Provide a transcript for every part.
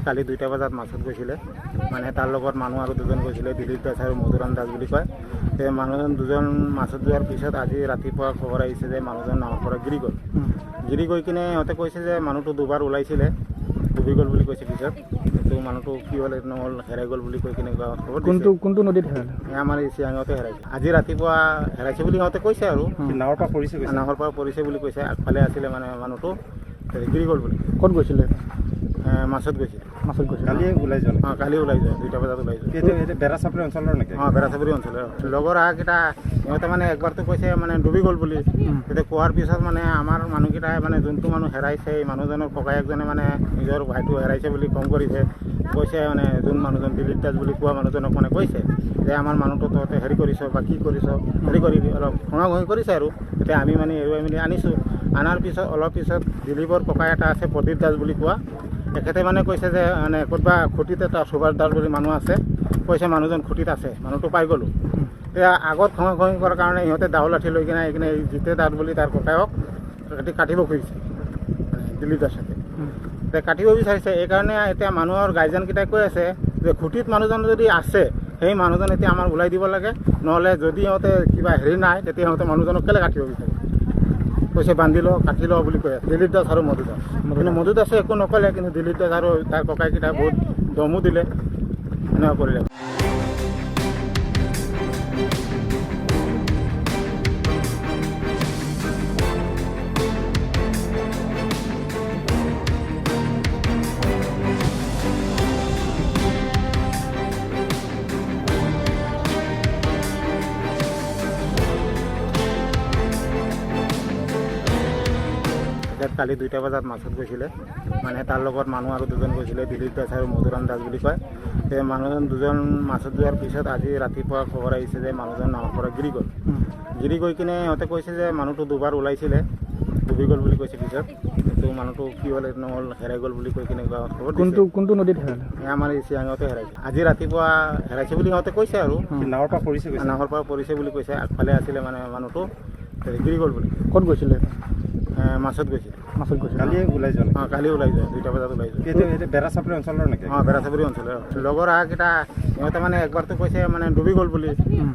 কালি 2টা বজাত মাছত গৈছিলে মানে তাৰ লগত মানুহ আৰু দুজন গৈছিলে দিলীপ দাস আৰু মধুৰাম দাস বুলি কয় সেই মানুহজন দুজন মাছত যোৱাৰ পিছত আজি ৰাতিপুৱা খবৰ আহিছে যে মানুহজন নাৱৰ পৰা গিৰি গৈ কিনে সিহঁতে কৈছে যে মানুহটো দুবাৰ ওলাইছিলে ডুবি গ'ল বুলি কৈছে পিছত কিন্তু মানুহটো কি হ'ল নহ'ল হেৰাই গ'ল বুলি কৈ কিনে খবৰ কোনটো নদীত হেৰালে আমাৰ এই চিয়াঙতে হেৰাইছে আজি ৰাতিপুৱা হেৰাইছে বুলি সিহঁতে কৈছে আৰু নাৱৰ পৰা পৰিছে বুলি কৈছে আগফালে আছিলে মানে মানুহটো গিৰি গ'ল বুলি ক'ত গৈছিলে মাছত গৈছিলে কালি ওলাই যোৱা কালি ওলাই যোৱা 2টা বজাত ওলাই যোৱা বেৰাচাপৰি অঞ্চলৰ নেকি বেৰাচাপৰি অঞ্চলৰ লগৰ আহকেইটা সিহঁতে মানে একবাৰতো কৈছে মানে ডুবি গ'ল বুলি তেতিয়া কোৱাৰ পিছত মানে আমাৰ মানুহকেইটাই মানে যোনটো মানুহ হেৰাইছে এই মানুহজনৰ ককায়েকজনে মানে নিজৰ ভাইটো হেৰাইছে বুলি খং কৰিছে কৈছে মানে যোন মানুহজন দিলীপ দাস বুলি কোৱা মানুহজনক মানে কৈছে যে আমাৰ মানুহটো তহঁতে হেৰি কৰিছ বা কি কৰিছ হেৰি কৰিবি অলপ খঙাখঙি কৰিছে আৰু তেতিয়া আমি মানে এৰুৱাই মেলি আনিছোঁ আনাৰ পিছত অলপ পিছত দিলীপৰ ককাই এটা আছে প্ৰদীপ দাস বুলি কোৱা তেখেতে মানে কৈছে যে মানে ক'ৰবা খুঁটিত এটা সুভাষ দাস বুলি মানুহ আছে কৈছে মানুহজন খুঁটিত আছে মানুহটো পাই গ'লোঁ এতিয়া আগত খঙাখঙি কৰাৰ কাৰণে সিহঁতে দাও লাঠি লৈ কিনে এইখিনি জিতে দাস বুলি তাৰ ককায়ক কাটিব খুজিছে দিলীপ দাসকে এতিয়া কাটিব বিচাৰিছে এইকাৰণে এতিয়া মানুহৰ গাৰ্জেনকেইটাই কৈ আছে যে খুঁটিত মানুহজন যদি আছে সেই মানুহজন এতিয়া আমাৰ ওলাই দিব লাগে নহ'লে যদি সিহঁতে কিবা হেৰি নাই তেতিয়া সিহঁতে মানুহজনক কেলৈ কাটিব বিচাৰে কৈছে বান্ধি ল কাটি ল বুলি কৈ আছে দিলীপ দাস আৰু মধু দাস কিন্তু মধু দাসে একো নক'লে কিন্তু দিলীপ দাস আৰু তাৰ ককাইকেইটা বহুত দমো দিলে এনেকুৱা কৰিলে কালি 2টা বজাত মাছত গৈছিলে মানে তাৰ লগত মানুহ আৰু দুজন গৈছিলে দিলীপ দাস আৰু মধুৰাম দাস বুলি কয় সেই মানুহজন দুজন মাছত যোৱাৰ পিছত আজি ৰাতিপুৱা খবৰ আহিছে যে মানুহজন নাৱৰ পৰা গিৰি গৈ কিনে সিহঁতে কৈছে যে মানুহটো দুবাৰ ওলাইছিলে ডুবি গ'ল বুলি কৈছে পিছত কিন্তু মানুহটো কি হ'ল নহ'ল হেৰাই গ'ল বুলি কৈ কিনে খবৰ কোনটো নদীত হেৰালে আমাৰ এই চিয়াঙতে হেৰাইছে আজি ৰাতিপুৱা হেৰাইছে বুলি সিহঁতে কৈছে আৰু নাৱৰ পৰা পৰিছে বুলি কৈছে আগফালে আছিলে মানে মানুহটো গিৰি গ'ল বুলি ক'ত গৈছিলে মাছত গৈছিলে কালি ওলাই যোৱা 2টা বজাত ওলাই যোৱা বেৰাচাপৰি অঞ্চলৰ নেকি বেৰাচাপৰি অঞ্চলৰ লগৰ আহকেইটা সিহঁতে মানে একবাৰতো কৈছে মানে ডুবি গ'ল বুলি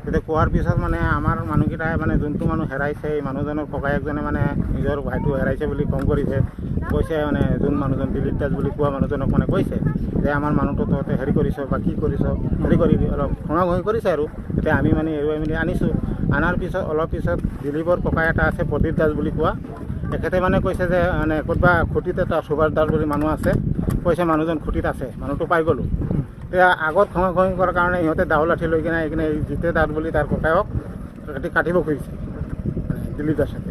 তেতিয়া কোৱাৰ পিছত মানে আমাৰ মানুহকেইটাই মানে যোনটো মানুহ হেৰাইছে এই মানুহজনৰ ককায়েকজনে মানে নিজৰ ভাইটো হেৰাইছে বুলি খং কৰিছে কৈছে মানে যোন মানুহজন দিলীপ দাস বুলি কোৱা মানুহজনক মানে কৈছে যে আমাৰ মানুহটো তহঁতে হেৰি কৰিছ বা কি কৰিছ হেৰি কৰিবি অলপ খঙাখঙি কৰিছে আৰু তেতিয়া আমি মানে এৰুৱাই মেলি আনিছোঁ আনাৰ পিছত অলপ পিছত দিলীপৰ ককাই এটা আছে প্ৰদীপ দাস বুলি কোৱা তেখেতে মানে কৈছে যে মানে ক'ৰবা খুঁটিত এটা সুভাষ দাস বুলি মানুহ আছে কৈছে মানুহজন খুঁটিত আছে মানুহটো পাই গ'লোঁ এতিয়া আগত খঙাখঙি কৰাৰ কাৰণে সিহঁতে দাও লাঠি লৈ কিনে এইখিনি জিতে দাস বুলি তাৰ ককায়ক কাটিব খুজিছে দিলীপ দাসকে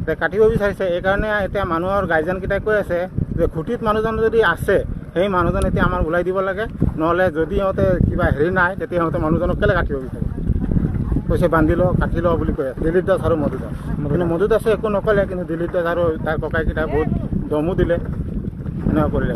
এতিয়া কাটিব বিচাৰিছে এইকাৰণে এতিয়া মানুহৰ গাৰ্জেনকেইটাই কৈ আছে যে খুঁটিত মানুহজন যদি আছে সেই মানুহজন এতিয়া আমাৰ ওলাই দিব লাগে নহ'লে যদি সিহঁতে কিবা হেৰি নাই তেতিয়া সিহঁতে মানুহজনক কেলৈ কাটিব বিচাৰে কৈছে বান্ধি ল কাটি ল বুলি কৈ আছে দিলীপ দাস আৰু মধু দাস কিন্তু মধু দাসে একো নক'লে কিন্তু দিলীপ দাস আৰু তাৰ ককাইকেইটা বহুত দমো দিলে এনেকুৱা কৰিলে